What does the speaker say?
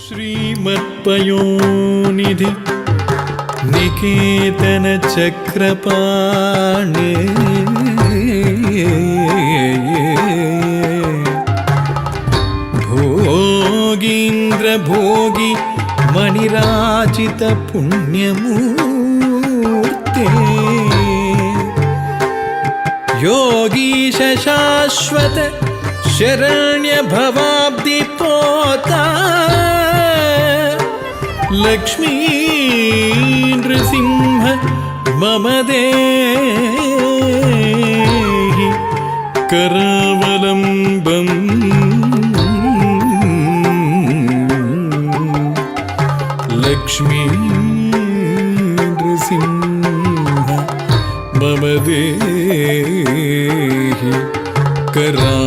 श्रीमत्पयोनिधि निकेतन चक्रपाणे भोगीन्द्र भोगी मणिराजित पुण्यमूर्ते योगीश शाश्वत शरण्य भवाब्दि पोता लक्ष्मी नृसिंह मम देहि करावलम्बम् लक्ष्मी नृसिंह मम देहि करावलम्बम्।